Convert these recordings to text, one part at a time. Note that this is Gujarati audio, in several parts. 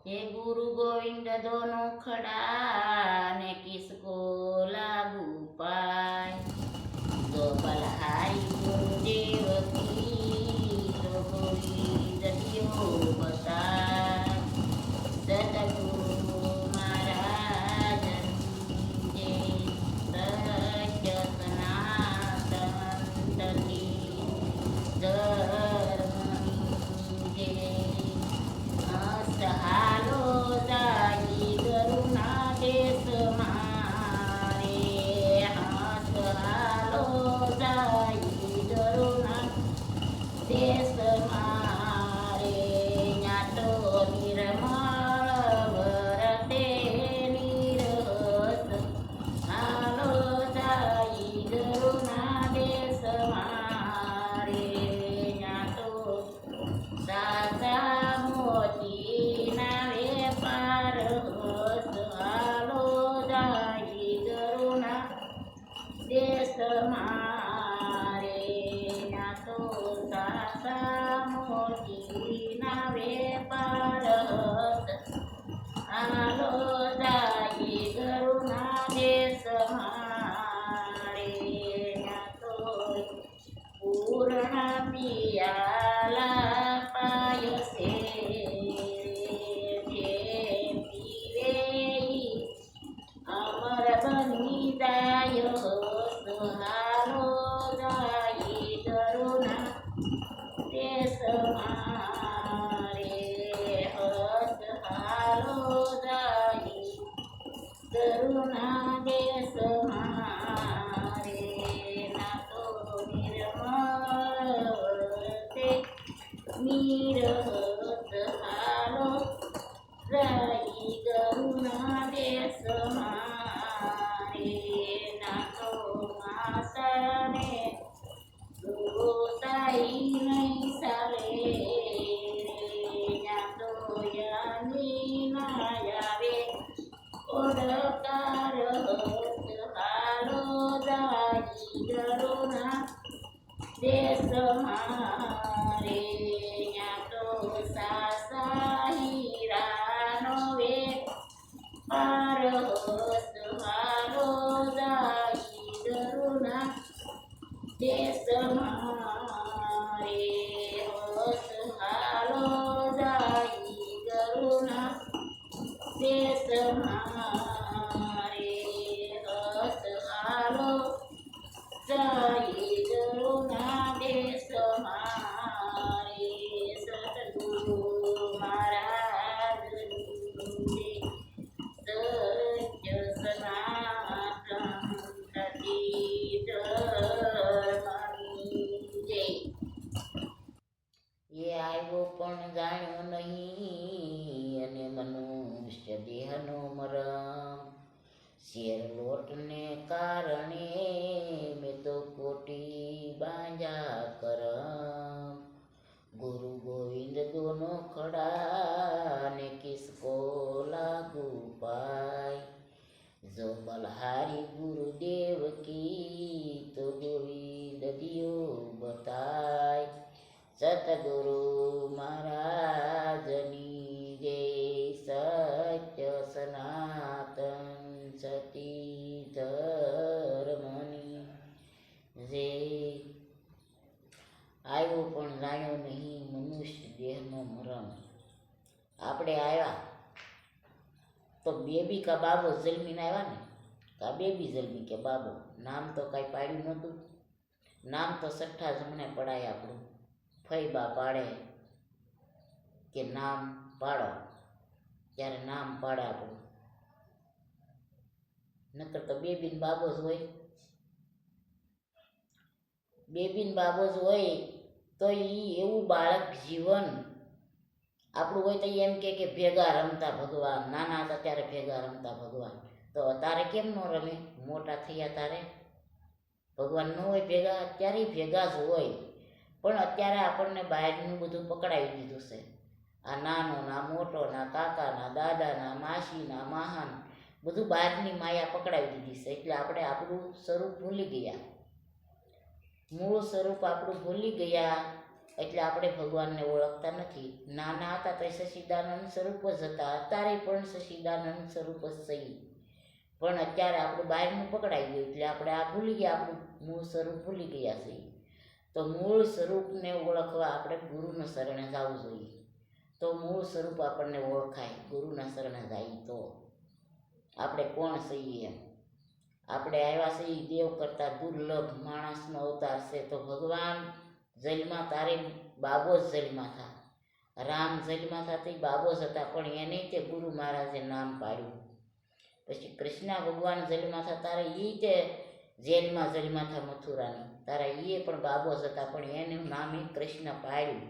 हे गुरु गोविंद दोनों खड़ा ने किसको लागू पाए। जो बलहारी गुरुदेव की तो गोविंद दियो बताए। सतगुरु महाराज जय सत्य सनातन धर्म जय। हालो दाई गरुना देश मारे। हालो दाई गरुना देश मारे। न्यातो निर्मळ वरते निरस। हालो दाई गरुना देश मारे। न्यातो दादा मोती देश मारे। न्यातो सासा मोती ना वेपार आलो दाई गरुना देश मारे। न्यातो पूर्ण पियाला पायसे अमर बनी जाय। हालो दाई गरुना देश मारे। हस हालो दाई गरुना देश मारे। नातो निर्मळ ते निरहत। हालो दाई गरुना देश मारे। नातो मासाने ताई नहीं साले। न्यातो यानी नायावे ओडकार। हालो दाई गरुना देश मारे। न्यातो सासा हिरानो वे पार होत। हालो दाई गरुना देश मारे। होत हालो दाई गरुना देश मारे। होत हालो दाई गरुना देश मारे। सतगुरु महाराज सत्य सनातन એ આવ્યો પણ જાણ્યો નહીં અને મનુષ્ય દેહનો મરમ। શેર લોટને કારણે મેં તો કોટી બાંજા કરમ। गुरु गोविंद दोनों खड़ा ने किसको लागू पाए। जो बलहारी गुरुदेव की तो गोविंद दियो बताए। सतगुरु महाराजनी जय सत्य सनातन सती धर्मनी जय। આવ્યો પણ જાણ્યો નહીં મનુષ્ય દેહનો મરમ। આપણે આવ્યા તો બેબી કા બાબો જન્મીને આવ્યા ને કા બેબી જન્મી કે બાબો નામ તો કાંઈ પાડ્યું નહોતું। નામ તો સઠ્ઠા જમણે પડાય આપણું। ફઈબા પાડે કે નામ પાડો ત્યારે નામ પાડે આપણું। નકર તો બેબીન બાબો જ હોય। બેબીન બાબો જ હોય તો એ એવું બાળક જીવન આપણું હોય તો એમ કે ભેગા રમતા ભગવાન। નાના હતા ત્યારે ભેગા રમતા ભગવાન। તો તારે કેમ ન રમે? મોટા થયા તારે ભગવાન ન હોય ભેગા? અત્યારે ભેગા જ હોય પણ અત્યારે આપણને બહારનું બધું પકડાવી દીધું છે। આ નાનો ના મોટો ના કાકા ના દાદા ના માસી ના માહાન બધું બહારની માયા પકડાવી દીધી છે। એટલે આપણે આપણું સ્વરૂપ ભૂલી ગયા। મૂળ સ્વરૂપ આપણું ભૂલી ગયા એટલે આપણે ભગવાનને ઓળખતા નથી. નાના હતા તો સચ્ચિદાનંદ સ્વરૂપ જ હતા, અત્યારે પણ સચ્ચિદાનંદ સ્વરૂપ જ થઈ, પણ અત્યારે આપણું બહારનું પકડાઈ ગયું એટલે આપણે આ ભૂલી ગયા, આપણું મૂળ સ્વરૂપ ભૂલી ગયા છીએ. તો મૂળ સ્વરૂપને ઓળખવા આપણે ગુરુના શરણે જવું જોઈએ, તો મૂળ સ્વરૂપ આપણને ઓળખાય. ગુરુના શરણે જાય તો આપણે કોણ છીએ એમ. આપણે આવ્યા છીએ દેવ કરતાં દુર્લભ માણસનો અવતાર છે. તો ભગવાન જન્મા તારે બાબો જ જન્મા થા, રામ જન્મા થતી બાબો જ હતા, પણ એને તે ગુરુ મહારાજે નામ પાડ્યું. પછી કૃષ્ણ ભગવાન જન્મા થા તારે એ તે જેલમાં જન્મા થા મથુરાની, તારા એ પણ બાબો જ હતા, પણ એનું નામ એ કૃષ્ણ પાડ્યું.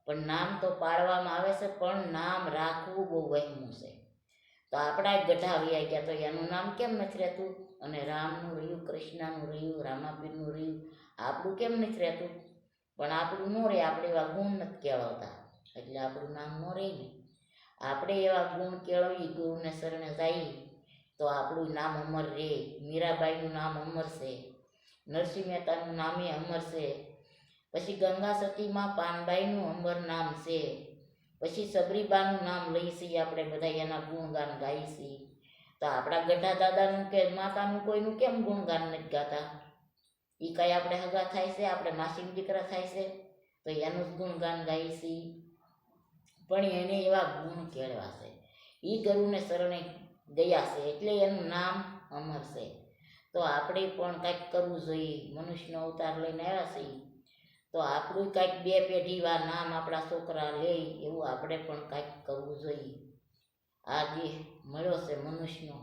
પણ નામ તો પાડવામાં આવે છે, પણ નામ રાખવું બહુ વહેમું છે. તો આપણા ગઢા વ્યાઈ ગયા તો એનું નામ કેમ નથી રહેતું? અને રામનું રહ્યું, કૃષ્ણનું રહ્યું, રામાપીરનું રહ્યું, આપણું કેમ નથી રહેતું? પણ આપણું ન રહે, આપણે એવા ગુણ નથી કેળવતા એટલે આપણું નામ ન રહે ને. આપણે એવા ગુણ કેળવી ગુરુને શરણે જઈએ તો આપણું નામ અમર રહે. મીરાબાઈનું નામ અમર છે, નરસિંહ મહેતાનું નામે અમર છે, પછી ગંગા સતીમાં પાનબાઈનું અમર નામ છે, પછી સબરીબાનું નામ લઈ છીએ આપણે બધા, એના ગુણગાન ગાઈ છીએ. તો આપણા ગઢા દાદાનું કે માતાનું કોઈનું કેમ ગુણગાન નથી ગાતા? એ કાંઈ આપણે હગા થાય છે, આપણે માસીના દીકરા થાય છે, તો એનું જ ગુણગાન ગાઈ છીએ. પણ એને એવા ગુણ કેળવા છે, એ ગુરુને શરણે ગયા છે એટલે એનું નામ અમર છે. તો આપણે પણ કાંઈક કરવું જોઈએ. મનુષ્યનો અવતાર લઈને આવ્યા છીએ તો આપણું કાંઈક બે પેઢીવાર નામ આપણા છોકરા લે એવું આપણે પણ કાંઈક કરવું જોઈએ. આ દેહ મળ્યો છે મનુષ્યનો,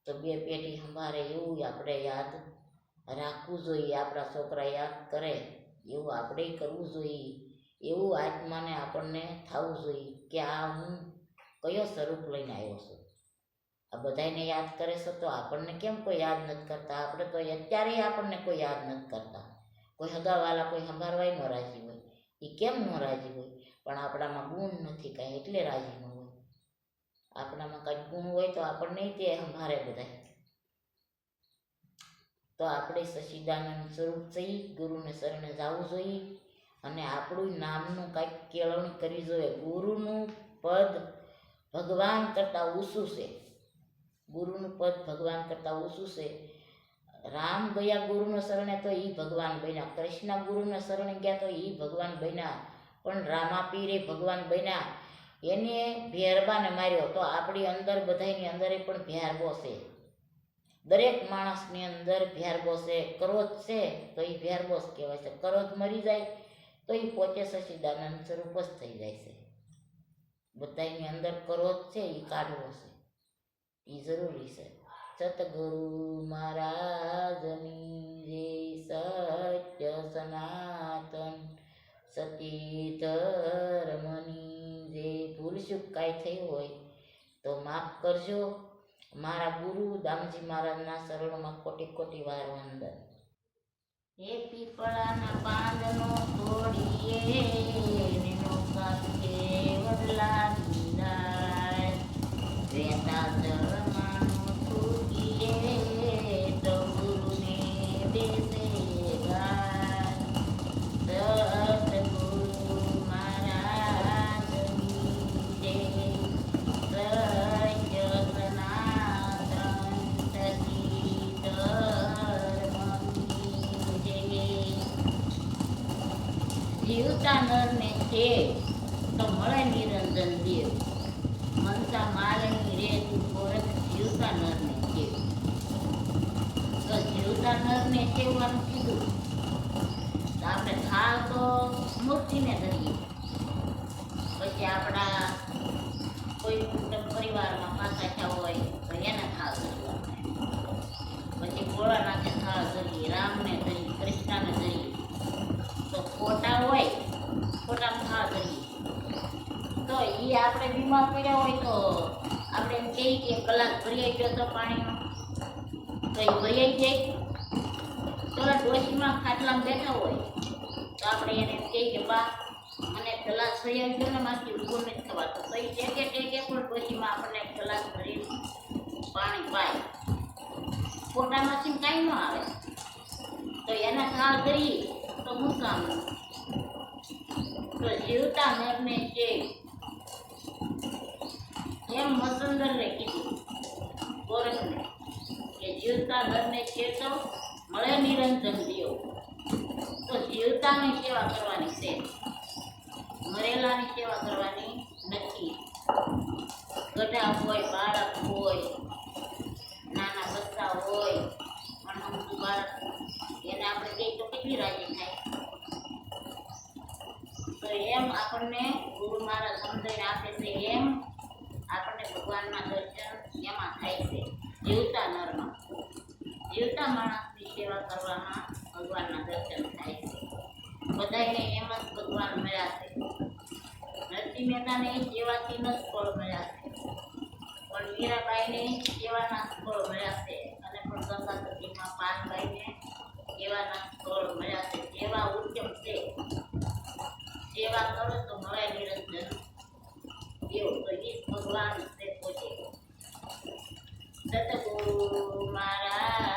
તો બે પેઢી સંભાળે એવું આપણે યાદ રાખવું જોઈએ. આપણા છોકરા યાદ કરે એવું આપણે કરવું જોઈએ. એવું આત્માને આપણને થવું જોઈએ કે આ હું કયો સ્વરૂપ લઈને આવ્યો છું. આ બધાને યાદ કરે છે તો આપણને કેમ કોઈ યાદ નથી કરતા? આપણે તો અત્યારે આપણને કોઈ યાદ નથી કરતા. કોઈ હગાવાલા કોઈ સંભાળવાય ન રાજી હોય, એ કેમ ન રાજી હોય? પણ આપણામાં ગુણ નથી કાંઈ એટલે રાજી ન હોય. આપણામાં કાંઈક ગુણ હોય તો આપણને તે સંભાળે બધા. તો આપણે સચ્ચિદાનંદ સ્વરૂપ થઈ ગુરુને શરણે જવું જોઈએ અને આપણું નામનું કાંઈક કેળવણી કરવી જોઈએ. ગુરુનું પદ ભગવાન કરતાં ઊંચું છે, ગુરુનું પદ ભગવાન કરતાં ઊંચું છે. રામ ગયા ગુરુના શરણે તો એ ભગવાન બન્યા, કૃષ્ણ ગુરુના શરણે ગયા તો એ ભગવાન બન્યા, પણ રામાપીરે ભગવાન બન્યા. એને ભેરબાને માર્યો તો આપણી અંદર બધાની અંદર પણ ભેરબો છે. દરેક માણસની અંદર ભેરબો છે. ક્રોધ છે તો એ ભેરબો જ કહેવાય છે. ક્રોધ મરી જાય તો એ પોતે સચ્ચિદાનંદ સ્વરૂપ જ થઈ જાય છે. બધાની અંદર ક્રોધ છે એ કાઢવો છે, એ જરૂરી છે. સતગુરુ મહારાજની જય, સત્ય સનાતન સતી ધર્મની જય. ભૂલચૂક કાંઈ થઈ હોય તો માફ કરજો. મારા ગુરુ દામજી મહારાજના શરણોમાં કોટી કોટી વાર વંદન. હે પીપળાના પાંદનો તોડીએ નીનો કાંઠે વડલાની ડાળ, વેતા જળમાનો તૂટીએ તો ગુરુને બેસે ગાળ. સતગુરુ મહારાજની જય, સત્ય સનાતન સતી ધર્મની જય. જીવતા નરને છે તો મળે નિરંજન દેવ, મનસા માલની રે તું ગોરખ જીવતા નરને છે. તો જીવતા નરને સેવવાનું કીધું તો આપણે થાળ તો મૂર્તિને ધરીએ, પછી આપણા કોઈ પરિવારમાં પાછા થયા હોય તો એને થાળ ધરવાના, પછી ભોળાનાથે થાળ ધરીએ, રામને ધરીએ, કૃષ્ણને ધરીએ. તો ખોટા હોય ખોટામાં થાળ ધરીએ તો એ આપણે બીમાર પડ્યા હોય તો આપણે એમ કહીએ કે કલાક ભરી ગયો તો પાણીનો, તો એ ભરી જાય. તો ડોશીમાં ખાટલામાં બેઠા હોય તો આપણે એને એમ કહીએ કે બા અને કલાક ભરી ગયો ને માથી ઊભો નથી થવાતો, તો એ ટેકે ટેકે પણ ડોશીમાં આપણને કલાક ભરી પાણી પાય. ખોટામાંથી કાંઈ ન આવે તો એના થાળ કરીએ તો હું કામનું. તો જીવતા નરને છે એમ મસંદરને કીધું ગોરખને કે જીવતા નરને છે તો મળે નિરંજન દેવ. તો જીવતાની સેવા કરવાની છે, મરેલાની સેવા કરવાની નથી. ગઢા હોય, બાળક હોય, નાના બચ્ચા હોય, અનમતું બાળક, એને આપણે કહીએ તો કેટલી રાજી થાય. તો એમ આપણને ગુરુ મહારાજ સમજાઈને આપે છે, એમ આપણને ભગવાનના દર્શન એમાં થાય છે, જીવતા નરમાં. જીવતા માણસની સેવા કરવામાં ભગવાનના દર્શન થાય છે. બધાને એમ જ ભગવાન મળ્યા છે. નરસિંહ મહેતાને સેવાથી ન જ ફળ મળ્યા છે, પણ મીરાબાઈને સેવાના ફળ મળ્યા છે, અને પણ ગંગા સતીમાં પાનબાઈને સેવાના ફળ મળ્યા છે. સેવા ઉત્તમ છે, સેવા કરો તો મળે નિરંજન દેવ. તો એ ભગવાન છે પોતે. સતગુરુ મહારાજ